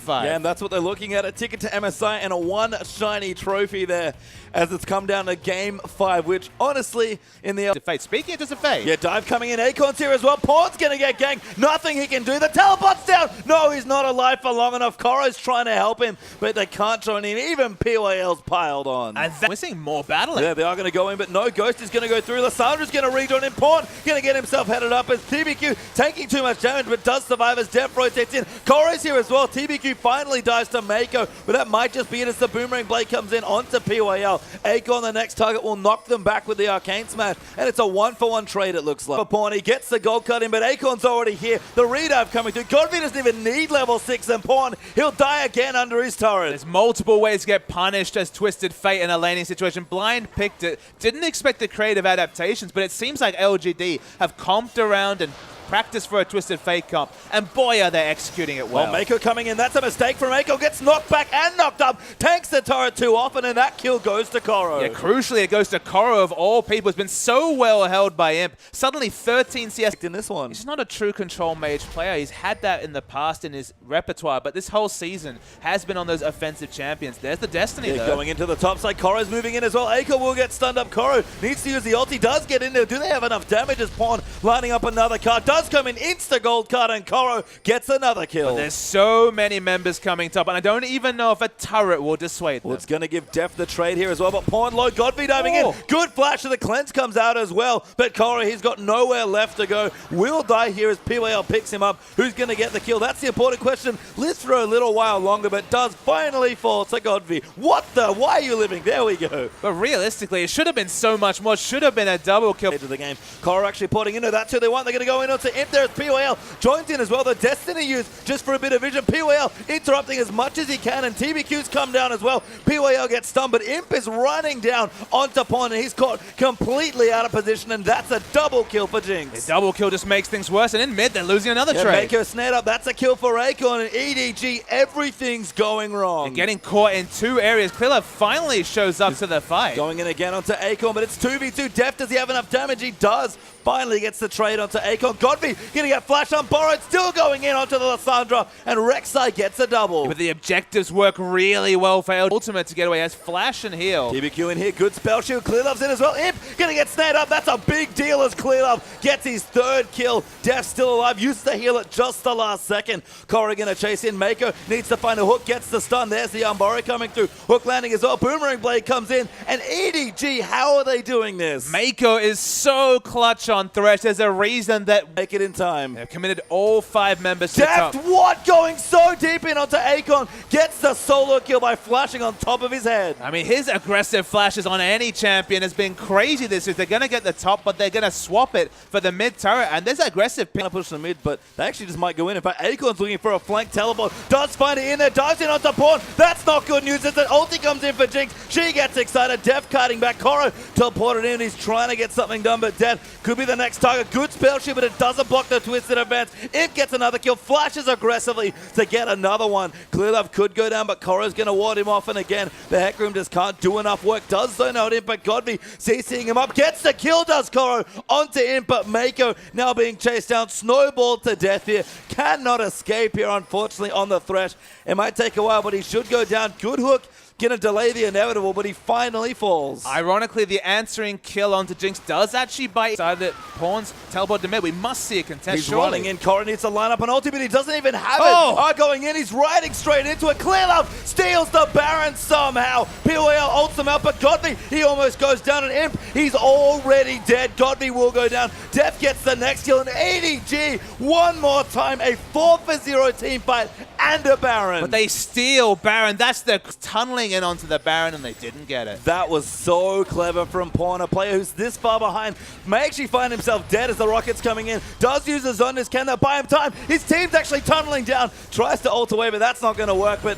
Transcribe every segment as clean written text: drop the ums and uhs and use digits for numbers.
Yeah, and that's what they're looking at. A ticket to MSI and a one shiny trophy there as it's come down to Game 5, which honestly, in the... Fate. Speaking of just a Fate. Yeah, dive coming in. Acorn's here as well. Pawn's going to get ganked. Nothing he can do. The teleport's down. No, he's not alive for long enough. Koro's trying to help him, but they can't join in. Even PYL's piled on. And we're seeing more battling. Yeah, they are going to go in, but no, Ghost is going to go through. Lissandra's going to rejoin in. Pawn going to get himself headed up as TBQ taking too much damage, but does survive as Def rotates in. Koro's here as well. TBQ finally dies to Mako, but that might just be it as the Boomerang Blade comes in onto PYL. Acorn, the next target, will knock them back with the Arcane Smash, and it's a 1-for-1 trade, it looks like. For Pawn, he gets the gold cut in, but Acorn's already here. The redive coming through. Godby doesn't even need level 6, and Pawn, he'll die again under his turret. There's multiple ways to get punished as Twisted Fate in a laning situation. Blind picked it. Didn't expect the creative adaptations, but it seems like LGD have comped around and practice for a Twisted Fate comp, and boy are they executing it well. Mako coming in, that's a mistake from Mako, gets knocked back and knocked up, tanks the turret too often, and that kill goes to Koro. Yeah, crucially it goes to Koro of all people. It's been so well held by Imp. Suddenly 13 CS in this one. He's not a true control mage player. He's had that in the past in his repertoire, but this whole season has been on those offensive champions. There's the Destiny though. Going into the top side, Koro's moving in as well. Aiko will get stunned up. Koro needs to use the ulti, does get in there. Do they have enough damage as Pawn lining up another card? Does come in, insta gold card, and Koro gets another kill. But there's so many members coming top, and I don't even know if a turret will dissuade them. Well, it's going to give Def the trade here as well, but Pawn low, Godby diving in. Good flash of the cleanse comes out as well, but Koro, he's got nowhere left to go. Will die here as PYL picks him up. Who's going to get the kill? That's the important question. Lives for a little while longer, but does finally fall to Godby. What the? Why are you living? There we go. But realistically, it should have been so much more. Should have been a double kill. To the game. Koro actually porting into that's who they want. They're going to go in onto Imp there as PYL joins in as well. The Destiny use just for a bit of vision. PYL interrupting as much as he can, and TBQ's come down as well. PYL gets stunned, but Imp is running down onto Pawn, and he's caught completely out of position, and that's a double kill for Jinx. A double kill just makes things worse, and in mid, they're losing another trade. Mako snared up. That's a kill for Acorn, and EDG, everything's going wrong. They're getting caught in two areas. Clearlove finally shows up to the fight. Going in again onto Acorn, but it's 2v2. Def, does he have enough damage? He does. Finally gets the trade onto Acorn. Godby gonna get flash on borrowed, still going in onto the Lissandra, and Rek'Sai gets a double. But the objectives work really well for Ultimate to get away as flash and heal. TBQ in here, good spell shield. Clearlove's in as well. Imp gonna get snared up. That's a big deal as Clearlove gets his third kill. Def still alive, used to heal at just the last second. Koro gonna chase in. Mako needs to find a hook, gets the stun. There's the Umbara coming through. Hook landing as well. Boomerang Blade comes in, and EDG, how are they doing this? Mako is so clutch on Thresh. There's a reason that make it in time. They've committed all 5 members to Deft, what? Going so deep in onto Acorn, gets the solo kill by flashing on top of his head. I mean, his aggressive flashes on any champion has been crazy this week. They're going to get the top, but they're going to swap it for the mid turret, and there's aggressive pick. Push the mid, but they actually just might go in. In fact, Acorn's looking for a flank teleport, does find it in there, dives in onto Pawn. That's not good news as an ulti comes in for Jinx. She gets excited. Def cutting back. Koro teleported in. He's trying to get something done, but Def could be the next target. Good spell shield, but it doesn't block the twisted advance. Imp gets another kill, flashes aggressively to get another one. Clearlove could go down, but Koro's going to ward him off, and again, the Heck Room just can't do enough work. Does zone out Imp, but Godby CCing him up, gets the kill, does Koro onto Imp, but Mako now being chased down, snowballed to death here. Cannot escape here, unfortunately, on the Thresh. It might take a while, but he should go down. Good hook. Gonna delay the inevitable, but he finally falls. Ironically, the answering kill onto Jinx does actually bite. Decided Pawn's teleport to mid. We must see a contest. He's running in. Koro needs to line up an ulti, but he doesn't even have it. Going in. He's riding straight into it. Clearlove steals the Baron somehow. PYL ults him out, but Godby, he almost goes down. And Imp, he's already dead. Godby will go down. Def gets the next kill. And EDG, one more time, a 4-for-0 team fight and a Baron. But they steal Baron. That's the tunneling in onto the Baron, and they didn't get it. That was so clever from Pawn. A player who's this far behind may actually find himself dead as the rocket's coming in. Does use the Zonders. Can that buy him time? His team's actually tunneling down. Tries to ult away, but that's not going to work. But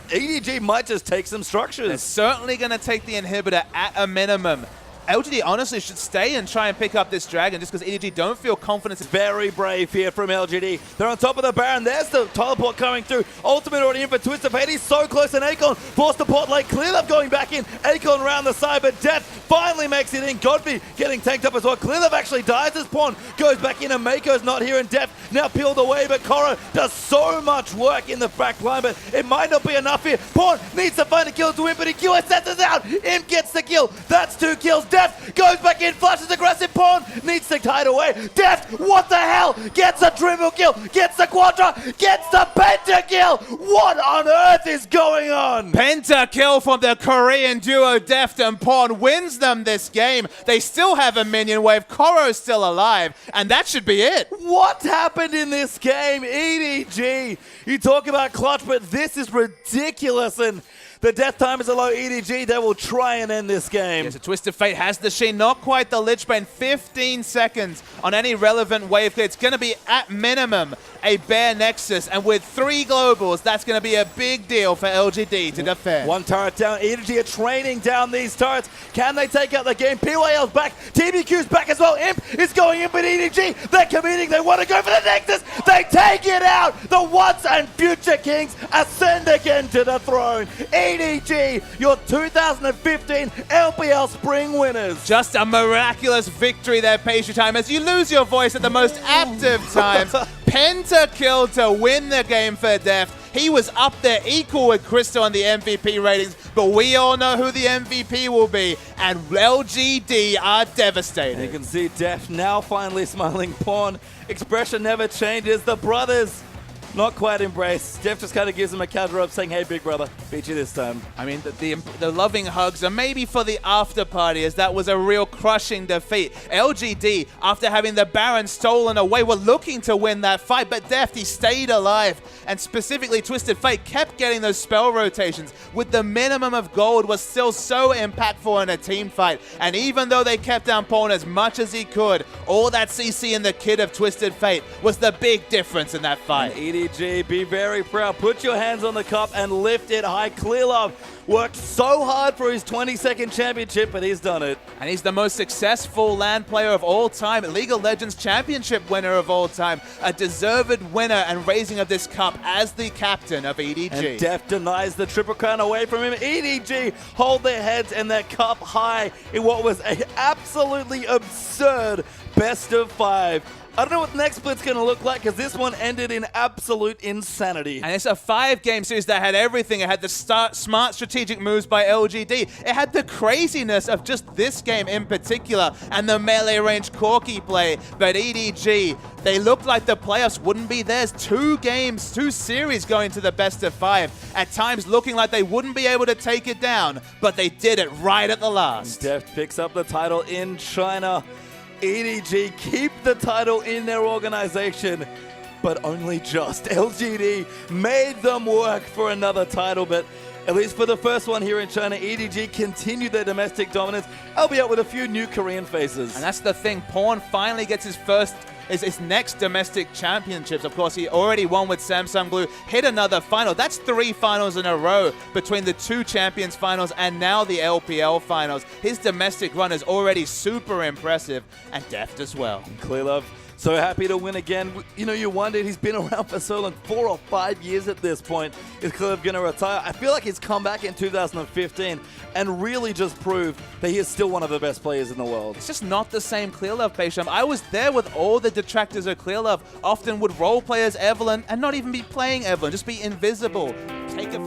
EDG might just take some structures. They're certainly going to take the inhibitor at a minimum. LGD honestly should stay and try and pick up this dragon just because EDG don't feel confident. Very brave here from LGD. They're on top of the Baron. There's the teleport coming through. Ultimate already in for Twisted Fate. He's so close, and Acorn forced the port late. Clearlove going back in. Acorn around the side, but Death finally makes it in. Godby getting tanked up as well. Clearlove actually dies as Pawn goes back in, and Mako's not here, and Deft now peeled away, but Koro does so much work in the back line, but it might not be enough here. Pawn needs to find a kill to win, but he QSS's out. Imp gets the kill. That's 2 kills. Deft goes back in, flashes aggressive. Pawn needs to hide away. Deft, what the hell? Gets a triple kill, gets the quadra, gets the penta kill. What on earth is going on? Penta kill from the Korean duo Deft and Pawn wins them this game. They still have a minion wave. Koro's still alive, and that should be it. What happened in this game? EDG, you talk about clutch, but this is ridiculous, and the death time is a low. EDG, they will try and end this game. Yes, a Twisted Fate has the Sheen, not quite the Lich Bane. 15 seconds on any relevant wave clear. It's going to be, at minimum, a bare Nexus, and with 3 globals, that's going to be a big deal for LGD to defend. 1 turret down. EDG are training down these turrets. Can they take out the game? PYL's back. TBQ's back as well. Imp is going in, but EDG, they're committing. They want to go for the Nexus. They take it out. The once and future Kings ascend again to the throne. EDG, your 2015 LPL Spring winners. Just a miraculous victory there, Patient Time, as you lose your voice at the most active times. Pentakill to win the game for Deft. He was up there equal with Crystal on the MVP ratings, but we all know who the MVP will be, and LGD are devastated. You can see Deft now finally smiling. Pawn, expression never changes. The brothers not quite embraced. Deft just kind of gives him a counter up saying, hey, big brother, beat you this time. I mean, the loving hugs are maybe for the after party, as that was a real crushing defeat. LGD, after having the Baron stolen away, were looking to win that fight, but Deft, he stayed alive. And specifically, Twisted Fate kept getting those spell rotations with the minimum of gold, was still so impactful in a team fight. And even though they kept down Pawn as much as he could, all that CC in the kit of Twisted Fate was the big difference in that fight. And EDG, be very proud. Put your hands on the cup and lift it high. Clearlove worked so hard for his 22nd championship, but he's done it. And he's the most successful LAN player of all time, League of Legends championship winner of all time, a deserved winner and raising of this cup as the captain of EDG. And Deft denies the triple crown away from him. EDG hold their heads and their cup high in what was an absolutely absurd best of 5. I don't know what the next split's going to look like, because this one ended in absolute insanity. And it's a 5-game series that had everything. It had the smart strategic moves by LGD. It had the craziness of just this game in particular and the melee range Corki play. But EDG, they looked like the playoffs wouldn't be theirs. 2 games, 2 series going to the best of 5. At times looking like they wouldn't be able to take it down, but they did it right at the last. Deft picks up the title in China. EDG keep the title in their organization, but only just. LGD made them work for another title, but at least for the first one here in China, EDG continued their domestic dominance, albeit with a few new Korean faces. And that's the thing, Pawn finally gets his next domestic championships. Of course, he already won with Samsung Blue, hit another final. That's 3 finals in a row between the 2 Champions finals and now the LPL finals. His domestic run is already super impressive, and Deft as well. Clearlove, so happy to win again. You know, you wondered, he's been around for so long, 4 or 5 years at this point. Is Clearlove going to retire? I feel like he's come back in 2015 and really just proved that he is still one of the best players in the world. It's just not the same Clearlove, Pesham. I was there with all the detractors of Clearlove, often would role play as Evelyn and not even be playing Evelyn, just be invisible. Take a